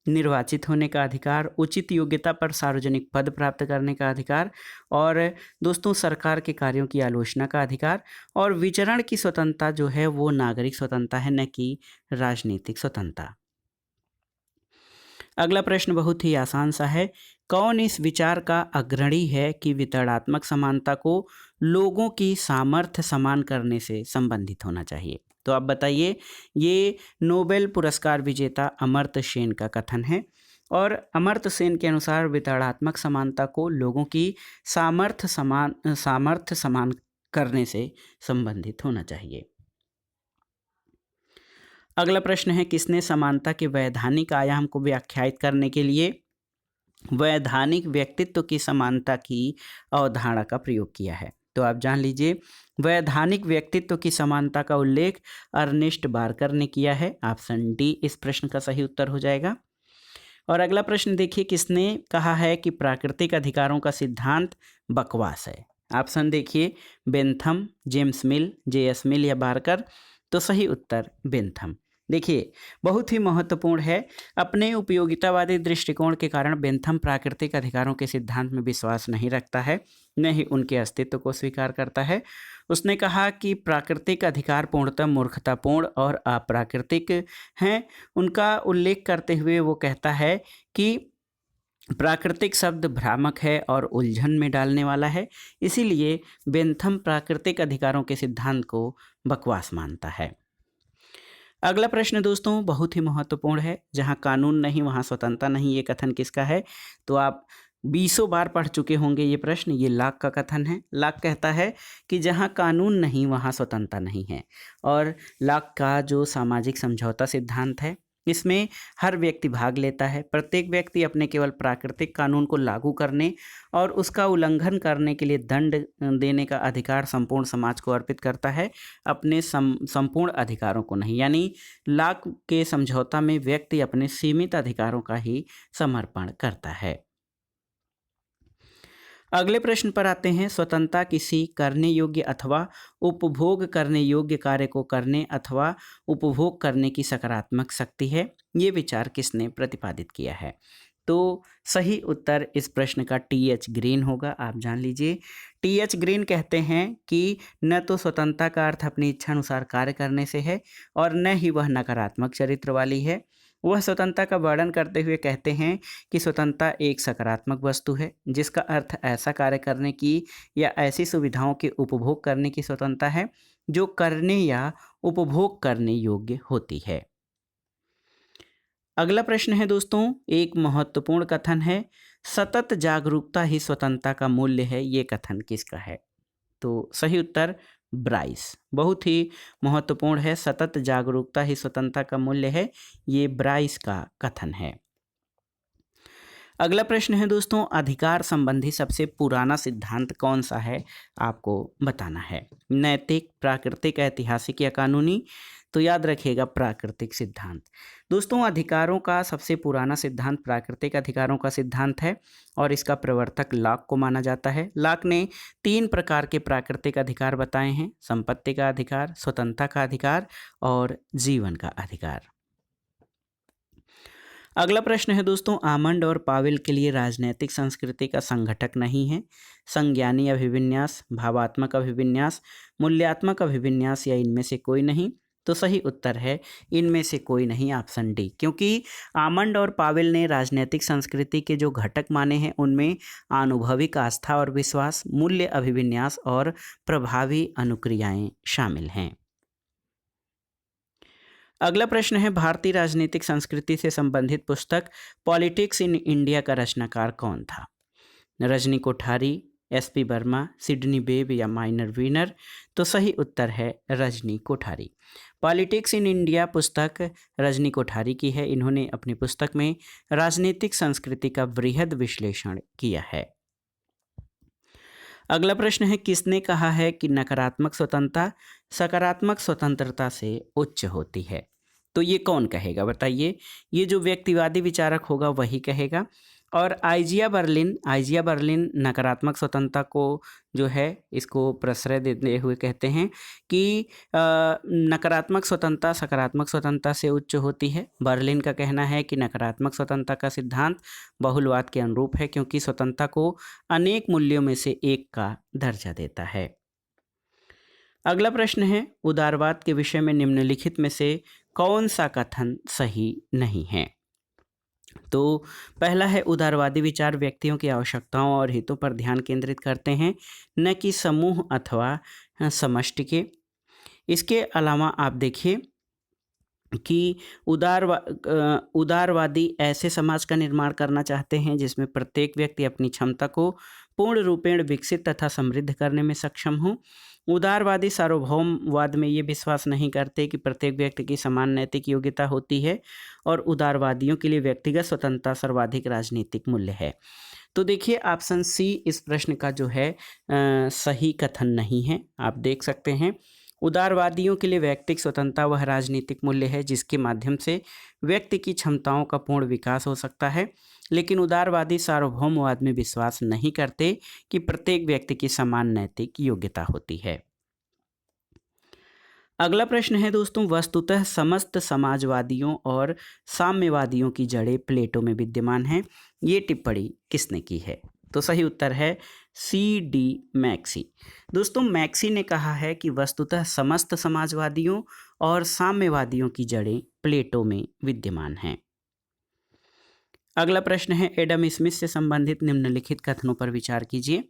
निर्वाचित होने का अधिकार, उचित योग्यता पर सार्वजनिक पद प्राप्त करने का अधिकार, और दोस्तों सरकार के कार्यों की आलोचना का अधिकार, और विचरण की स्वतंत्रता जो है वो नागरिक स्वतंत्रता है, न कि राजनीतिक स्वतंत्रता। अगला प्रश्न बहुत ही आसान सा है, कौन इस विचार का अग्रणी है कि वितरणात्मक समानता को लोगों की सामर्थ्य समान करने से संबंधित होना चाहिए? तो आप बताइए, ये नोबेल पुरस्कार विजेता अमर्त्य सेन का कथन है, और अमर्त्य सेन के अनुसार वितरणात्मक समानता को लोगों की सामर्थ्य समान करने से संबंधित होना चाहिए। अगला प्रश्न है, किसने समानता के वैधानिक आयाम को व्याख्यायित करने के लिए वैधानिक व्यक्तित्व की समानता की अवधारणा का प्रयोग किया है? तो आप जान लीजिए, वैधानिक व्यक्तित्व की समानता का उल्लेख अर्नेस्ट बार्कर ने किया है। ऑप्शन डी इस प्रश्न का सही उत्तर हो जाएगा। और अगला प्रश्न देखिए, किसने कहा है कि प्राकृतिक अधिकारों का सिद्धांत बकवास है? ऑप्शन देखिए, बेंथम, जेम्स मिल, जे.एस. मिल या बार्कर। तो सही उत्तर बेंथम। देखिए, बहुत ही महत्वपूर्ण है। अपने उपयोगितावादी दृष्टिकोण के कारण बेंथम प्राकृतिक अधिकारों के सिद्धांत में विश्वास नहीं रखता है, न ही उनके अस्तित्व को स्वीकार करता है। उसने कहा कि प्राकृतिक अधिकार पूर्णतः मूर्खतापूर्ण और अप्राकृतिक हैं। उनका उल्लेख करते हुए वो कहता है कि प्राकृतिक शब्द भ्रामक है और उलझन में डालने वाला है, इसीलिए बेंथम प्राकृतिक अधिकारों के सिद्धांत को बकवास मानता है। अगला प्रश्न दोस्तों बहुत ही महत्वपूर्ण है, जहां कानून नहीं वहां स्वतंत्रता नहीं, ये कथन किसका है? तो आप 20 बार पढ़ चुके होंगे ये प्रश्न। ये लाक का कथन है। लाक कहता है कि जहां कानून नहीं वहां स्वतंत्रता नहीं है। और लाक का जो सामाजिक समझौता सिद्धांत है, इसमें हर व्यक्ति भाग लेता है। प्रत्येक व्यक्ति अपने केवल प्राकृतिक कानून को लागू करने और उसका उल्लंघन करने के लिए दंड देने का अधिकार संपूर्ण समाज को अर्पित करता है, अपने संपूर्ण अधिकारों को नहीं। यानी लाक के समझौता में व्यक्ति अपने सीमित अधिकारों का ही समर्पण करता है। अगले प्रश्न पर आते हैं, स्वतंत्रता किसी करने योग्य अथवा उपभोग करने योग्य कार्य को करने अथवा उपभोग करने की सकारात्मक शक्ति है। ये विचार किसने प्रतिपादित किया है? तो सही उत्तर इस प्रश्न का टी.एच. ग्रीन होगा। आप जान लीजिए, टी.एच. ग्रीन कहते हैं कि न तो स्वतंत्रता का अर्थ अपनी इच्छा अनुसार कार्य करने से है और न ही वह नकारात्मक चरित्र वाली है। वह स्वतंत्रता का वर्णन करते हुए कहते हैं कि स्वतंत्रता एक सकारात्मक वस्तु है, जिसका अर्थ ऐसा कार्य करने की या ऐसी सुविधाओं के उपभोग करने की स्वतंत्रता है जो करने या उपभोग करने योग्य होती है। अगला प्रश्न है दोस्तों, एक महत्वपूर्ण कथन है, सतत जागरूकता ही स्वतंत्रता का मूल्य है। ये कथन किसका है? तो सही उत्तर ब्राइस। बहुत ही महत्वपूर्ण है, सतत जागरूकता ही स्वतंत्रता का मूल्य है, ये ब्राइस का कथन है। अगला प्रश्न है दोस्तों, अधिकार संबंधी सबसे पुराना सिद्धांत कौन सा है, आपको बताना है। नैतिक, प्राकृतिक, ऐतिहासिक या कानूनी? तो याद रखिएगा प्राकृतिक सिद्धांत। दोस्तों अधिकारों का सबसे पुराना सिद्धांत प्राकृतिक अधिकारों का सिद्धांत है और इसका प्रवर्तक लॉक को माना जाता है। लॉक ने 3 प्रकार के प्राकृतिक अधिकार बताए हैं, संपत्ति का अधिकार, स्वतंत्रता का अधिकार और जीवन का अधिकार। अगला प्रश्न है दोस्तों, आमंड और पावेल के लिए राजनैतिक संस्कृति का संघटक नहीं है, संज्ञानी अभिविन्यास, भावात्मक अभिविन्यास, मूल्यात्मक अभिविन्यास या इनमें से कोई नहीं? तो सही उत्तर है इनमें से कोई नहीं, ऑप्शन डी। क्योंकि आमंड और पावेल ने राजनैतिक संस्कृति के जो घटक माने हैं उनमें आनुभविक आस्था और विश्वास, मूल्य अभिविन्यास और प्रभावी अनुक्रियाएं शामिल हैं। अगला प्रश्न है, भारतीय राजनीतिक संस्कृति से संबंधित पुस्तक पॉलिटिक्स इन इंडिया का रचनाकार कौन था? Rajni Kothari, SP Varma, Sidney Webb या माइनर वीनर? तो सही उत्तर है Rajni Kothari. Politics in India पुस्तक रजनी कोठारी की है। इन्होंने अपनी पुस्तक में राजनीतिक संस्कृति का वृहद विश्लेषण किया है। अगला प्रश्न है, किसने कहा है कि नकारात्मक स्वतंत्रता सकारात्मक स्वतंत्रता से उच्च होती है? तो ये कौन कहेगा बताइए? ये जो व्यक्तिवादी विचारक होगा वही कहेगा। और आइजिया बर्लिन नकारात्मक स्वतंत्रता को जो है इसको प्रश्रय देते हुए कहते हैं कि नकारात्मक स्वतंत्रता सकारात्मक स्वतंत्रता से उच्च होती है। बर्लिन का कहना है कि नकारात्मक स्वतंत्रता का सिद्धांत बहुलवाद के अनुरूप है, क्योंकि स्वतंत्रता को अनेक मूल्यों में से एक का दर्जा देता है। अगला प्रश्न है, उदारवाद के विषय में निम्नलिखित में से कौन सा कथन सही नहीं है? तो पहला है, उदारवादी विचार व्यक्तियों की आवश्यकताओं और हितों पर ध्यान केंद्रित करते हैं, न कि समूह अथवा समष्टि के। इसके अलावा आप देखिए कि उदारवादी ऐसे समाज का निर्माण करना चाहते हैं जिसमें प्रत्येक व्यक्ति अपनी क्षमता को पूर्ण रूपेण विकसित तथा समृद्ध करने में सक्षम हो। उदारवादी सार्वभौमवाद में ये विश्वास नहीं करते कि प्रत्येक व्यक्ति की समान नैतिक योग्यता होती है, और उदारवादियों के लिए व्यक्तिगत स्वतंत्रता सर्वाधिक राजनीतिक मूल्य है। तो देखिए ऑप्शन सी इस प्रश्न का जो है सही कथन नहीं है। आप देख सकते हैं, उदारवादियों के लिए व्यक्तिगत स्वतंत्रता वह राजनीतिक मूल्य है जिसके माध्यम से व्यक्ति की क्षमताओं का पूर्ण विकास हो सकता है, लेकिन उदारवादी सार्वभौमवाद में विश्वास नहीं करते कि प्रत्येक व्यक्ति की समान नैतिक योग्यता होती है। अगला प्रश्न है दोस्तों, वस्तुतः समस्त समाजवादियों और साम्यवादियों की जड़ें प्लेटो में विद्यमान हैं, ये टिप्पणी किसने की है? तो सही उत्तर है सी डी मैक्सी। दोस्तों मैक्सी ने कहा है कि वस्तुतः समस्त समाजवादियों और साम्यवादियों की जड़ें प्लेटो में विद्यमान हैं। अगला प्रश्न है, एडम स्मिथ से संबंधित निम्नलिखित कथनों पर विचार कीजिए।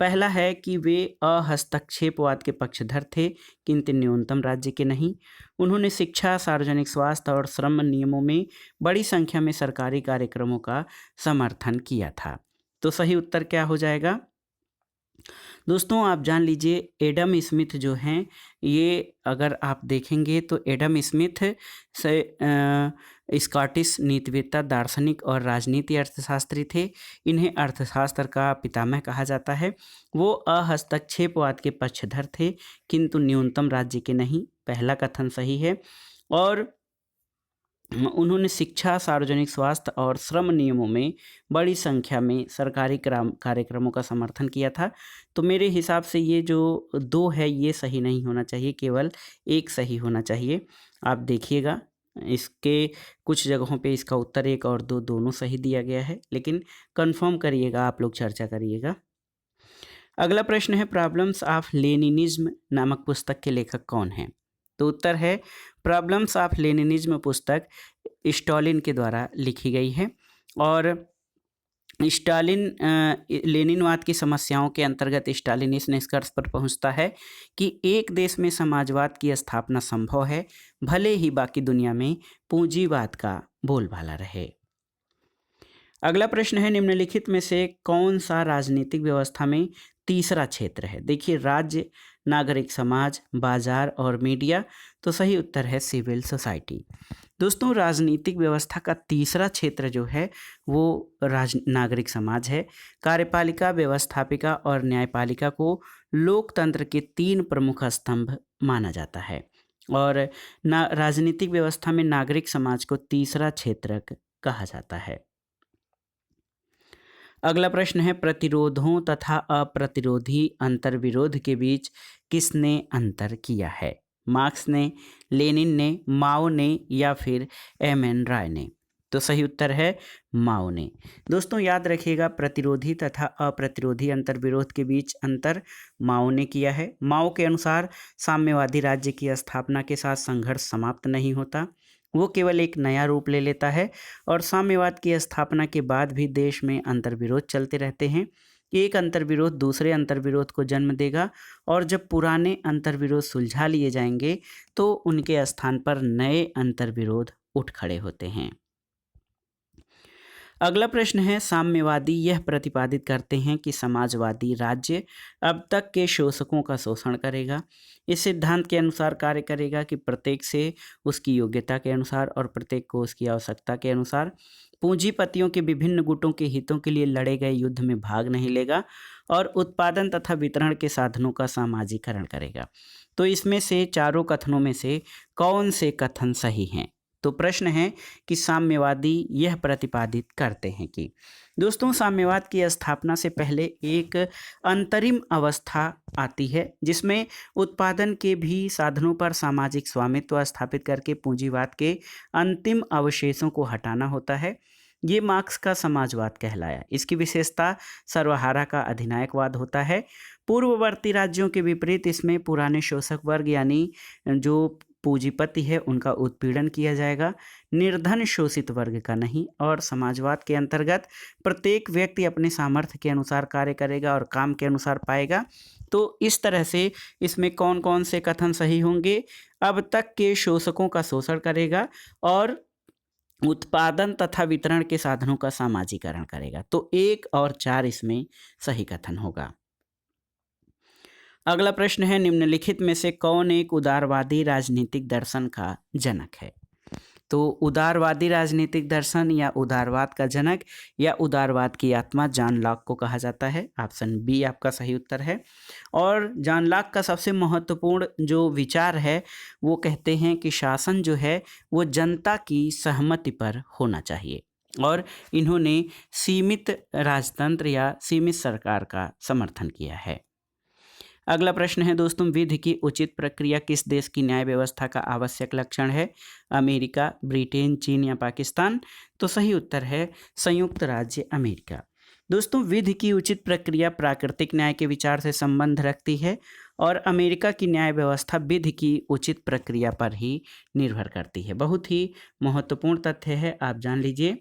पहला है कि वे अहस्तक्षेपवाद के पक्षधर थे किंतु न्यूनतम राज्य के नहीं। उन्होंने शिक्षा, सार्वजनिक स्वास्थ्य और श्रम नियमों में बड़ी संख्या में सरकारी कार्यक्रमों का समर्थन किया था। तो सही उत्तर क्या हो जाएगा? दोस्तों आप जान लीजिए, एडम स्मिथ जो हैं, ये अगर आप देखेंगे तो एडम स्मिथ से स्कॉटिश नीतिवेत्ता, दार्शनिक और राजनीति अर्थशास्त्री थे। इन्हें अर्थशास्त्र का पितामह कहा जाता है। वो अहस्तक्षेपवाद के पक्षधर थे किंतु न्यूनतम राज्य के नहीं, पहला कथन सही है। और उन्होंने शिक्षा, सार्वजनिक स्वास्थ्य और श्रम नियमों में बड़ी संख्या में सरकारी कार्यक्रमों का समर्थन किया था। तो मेरे हिसाब से ये जो 2 है ये सही नहीं होना चाहिए, केवल एक सही होना चाहिए। आप देखिएगा इसके कुछ जगहों पे इसका उत्तर 1 और 2 दोनों सही दिया गया है, लेकिन कंफर्म करिएगा, आप लोग चर्चा करिएगा। अगला प्रश्न है, प्रॉब्लम्स ऑफ लेनिनिज्म नामक पुस्तक के लेखक कौन हैं? तो उत्तर है प्रॉब्लम्स ऑफ लेनिनिज्म पुस्तक स्टालिन के द्वारा लिखी गई है। और स्टालिन लेनिनवाद की समस्याओं के अंतर्गत स्टालिन इस निष्कर्ष पर पहुंचता है कि एक देश में समाजवाद की स्थापना संभव है, भले ही बाकी दुनिया में पूंजीवाद का बोलबाला रहे। अगला प्रश्न है, निम्नलिखित में से कौन सा राजनीतिक व्यवस्था में तीसरा क्षेत्र है? देखिए, राज्य नागरिक समाज, बाजार और मीडिया। तो सही उत्तर है सिविल सोसाइटी। दोस्तों राजनीतिक व्यवस्था का तीसरा क्षेत्र जो है वो नागरिक समाज है। कार्यपालिका, व्यवस्थापिका और न्यायपालिका को लोकतंत्र के 3 प्रमुख स्तंभ माना जाता है और राजनीतिक व्यवस्था में नागरिक समाज को तीसरा क्षेत्र कहा जाता है। अगला प्रश्न है प्रतिरोधों तथा अप्रतिरोधी अंतर्विरोध के बीच किसने अंतर किया है? मार्क्स ने, लेनिन ने, माओ ने या फिर एम.एन. राय ने? तो सही उत्तर है माओ ने। दोस्तों याद रखिएगा प्रतिरोधी तथा अप्रतिरोधी अंतर्विरोध के बीच अंतर माओ ने किया है। माओ के अनुसार साम्यवादी राज्य की स्थापना के साथ संघर्ष समाप्त नहीं होता, वो केवल एक नया रूप ले लेता है और साम्यवाद की स्थापना के बाद भी देश में अंतर्विरोध चलते रहते हैं। एक अंतर्विरोध दूसरे अंतर्विरोध को जन्म देगा और जब पुराने अंतर्विरोध सुलझा लिए जाएंगे तो उनके स्थान पर नए अंतर्विरोध उठ खड़े होते हैं। अगला प्रश्न है साम्यवादी यह प्रतिपादित करते हैं कि समाजवादी राज्य अब तक के शोषकों का शोषण करेगा। इस सिद्धांत के अनुसार कार्य करेगा कि प्रत्येक से उसकी योग्यता के अनुसार और प्रत्येक को उसकी आवश्यकता के अनुसार पूंजीपतियों के विभिन्न गुटों के हितों के लिए लड़े गए युद्ध में भाग नहीं लेगा और उत्पादन तथा वितरण के साधनों का सामाजिकरण करेगा। तो इसमें से चारों कथनों में से कौन से कथन सही हैं? तो प्रश्न है कि साम्यवादी यह प्रतिपादित करते हैं कि दोस्तों साम्यवाद की स्थापना से पहले एक अंतरिम अवस्था आती है जिसमें उत्पादन के भी साधनों पर सामाजिक स्वामित्व स्थापित करके पूंजीवाद के अंतिम अवशेषों को हटाना होता है। ये मार्क्स का समाजवाद कहलाया। इसकी विशेषता सर्वहारा का अधिनायकवाद होता है। पूर्ववर्ती राज्यों के विपरीत इसमें पुराने शोषक वर्ग यानी जो पूंजीपति है उनका उत्पीड़न किया जाएगा, निर्धन शोषित वर्ग का नहीं। और समाजवाद के अंतर्गत प्रत्येक व्यक्ति अपने सामर्थ्य के अनुसार कार्य करेगा और काम के अनुसार पाएगा। तो इस तरह से इसमें कौन कौन से कथन सही होंगे? अब तक के शोषकों का शोषण करेगा और उत्पादन तथा वितरण के साधनों का सामाजिकरण करेगा। तो 1 और 4 इसमें सही कथन होगा। अगला प्रश्न है निम्नलिखित में से कौन एक उदारवादी राजनीतिक दर्शन का जनक है? तो उदारवादी राजनीतिक दर्शन या उदारवाद का जनक या उदारवाद की आत्मा जॉन लॉक को कहा जाता है। ऑप्शन बी आपका सही उत्तर है। और जॉन लॉक का सबसे महत्वपूर्ण जो विचार है वो कहते हैं कि शासन जो है वो जनता की सहमति पर होना चाहिए और इन्होंने सीमित राजतंत्र या सीमित सरकार का समर्थन किया है। अगला प्रश्न है दोस्तों विधि की उचित प्रक्रिया किस देश की न्याय व्यवस्था का आवश्यक लक्षण है? अमेरिका, ब्रिटेन, चीन या पाकिस्तान? तो सही उत्तर है संयुक्त राज्य अमेरिका। दोस्तों विधि की उचित प्रक्रिया प्राकृतिक न्याय के विचार से संबंध रखती है और अमेरिका की न्याय व्यवस्था विधि की उचित प्रक्रिया पर ही निर्भर करती है। बहुत ही महत्वपूर्ण तथ्य है, आप जान लीजिए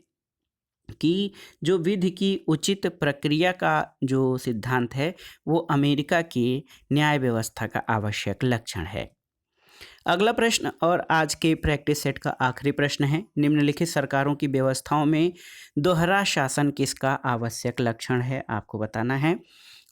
कि जो विधि की उचित प्रक्रिया का जो सिद्धांत है वो अमेरिका की न्याय व्यवस्था का आवश्यक लक्षण है। अगला प्रश्न और आज के प्रैक्टिस सेट का आखिरी प्रश्न है निम्नलिखित सरकारों की व्यवस्थाओं में दोहरा शासन किसका आवश्यक लक्षण है? आपको बताना है।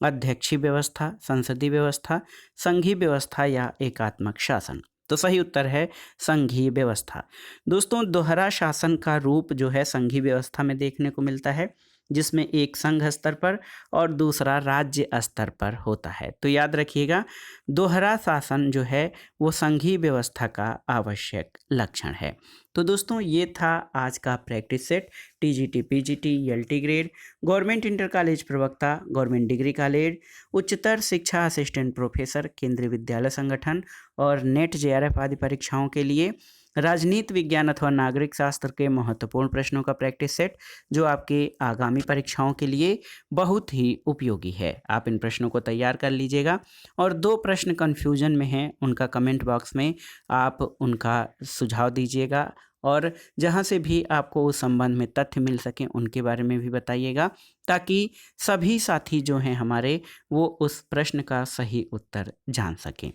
अध्यक्षीय व्यवस्था, संसदीय व्यवस्था, संघीय व्यवस्था या एकात्मक शासन? तो सही उत्तर है संघीय व्यवस्था। दोस्तों दोहरा शासन का रूप जो है संघीय व्यवस्था में देखने को मिलता है जिसमें एक संघ स्तर पर और दूसरा राज्य स्तर पर होता है। तो याद रखिएगा दोहरा शासन जो है वो संघीय व्यवस्था का आवश्यक लक्षण है। तो दोस्तों ये था आज का practice set. TGT, PGT, LT grade, government inter college प्रवक्ता, गवर्नमेंट डिग्री कॉलेज, उच्चतर शिक्षा असिस्टेंट प्रोफेसर, केंद्रीय विद्यालय संगठन और नेट जेआरएफ आदि परीक्षाओं के लिए राजनीति विज्ञान अथवा नागरिक शास्त्र के महत्वपूर्ण प्रश्नों का प्रैक्टिस सेट जो आपके आगामी परीक्षाओं के लिए बहुत ही उपयोगी है। आप इन प्रश्नों को तैयार कर लीजिएगा और 2 प्रश्न कन्फ्यूजन में हैं उनका कमेंट बॉक्स में आप उनका सुझाव दीजिएगा और जहां से भी आपको उस संबंध में तथ्य मिल सकें उनके बारे में भी बताइएगा ताकि सभी साथी जो हैं हमारे वो उस प्रश्न का सही उत्तर जान सकें।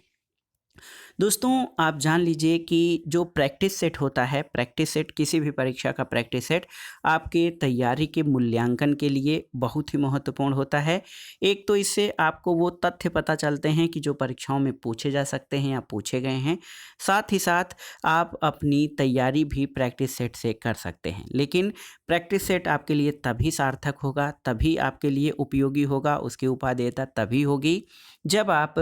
दोस्तों आप जान लीजिए कि जो प्रैक्टिस सेट होता है, प्रैक्टिस सेट किसी भी परीक्षा का प्रैक्टिस सेट आपके तैयारी के मूल्यांकन के लिए बहुत ही महत्वपूर्ण होता है। एक तो इससे आपको वो तथ्य पता चलते हैं कि जो परीक्षाओं में पूछे जा सकते हैं या पूछे गए हैं। साथ ही साथ आप अपनी तैयारी भी प्रैक्टिस सेट से कर सकते हैं। लेकिन प्रैक्टिस सेट आपके लिए तभी सार्थक होगा, तभी आपके लिए उपयोगी होगा, उसकी उपादेयता तभी होगी जब आप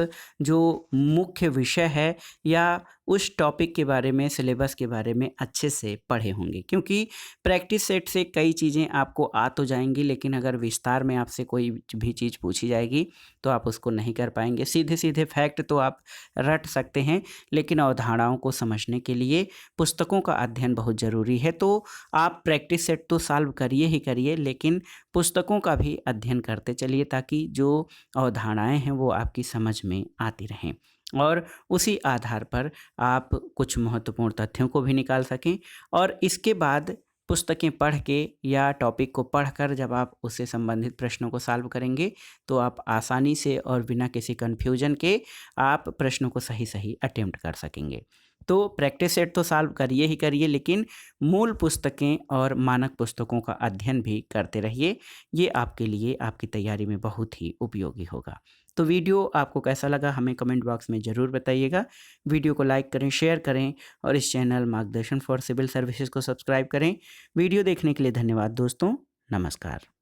जो मुख्य विषय है या उस टॉपिक के बारे में, सिलेबस के बारे में अच्छे से पढ़े होंगे। क्योंकि प्रैक्टिस सेट से कई चीज़ें आपको आ तो जाएँगी, लेकिन अगर विस्तार में आपसे कोई भी चीज़ पूछी जाएगी तो आप उसको नहीं कर पाएँगे। सीधे-सीधे फैक्ट तो आप रट सकते हैं, लेकिन अवधारणाओं को समझने के लिए पुस्तकों का अध्ययन बहुत ज़रूरी है। तो आप प्रैक्टिस सेट तो सॉल्व करिए ही करिए, लेकिन पुस्तकों का भी अध्ययन करते चलिए ताकि जो अवधारणाएँ हैं वो आपकी समझ में आती रहें। और उसी आधार पर आप कुछ महत्वपूर्ण तथ्यों को भी निकाल सकें। और इसके बाद पुस्तकें पढ़ के या टॉपिक को पढ़कर जब आप उससे संबंधित प्रश्नों को सॉल्व करेंगे तो आप आसानी से और बिना किसी कन्फ्यूजन के आप प्रश्नों को सही अटेम्प्ट कर सकेंगे। तो प्रैक्टिस सेट तो सॉल्व करिए ही करिए, लेकिन मूल पुस्तकें और मानक पुस्तकों का अध्ययन भी करते रहिए। ये आपके लिए आपकी तैयारी में बहुत ही उपयोगी होगा। तो वीडियो आपको कैसा लगा हमें कमेंट बॉक्स में ज़रूर बताइएगा। वीडियो को लाइक करें, शेयर करें और इस चैनल मार्गदर्शन फॉर सिविल सर्विसेज को सब्सक्राइब करें। वीडियो देखने के लिए धन्यवाद दोस्तों। नमस्कार।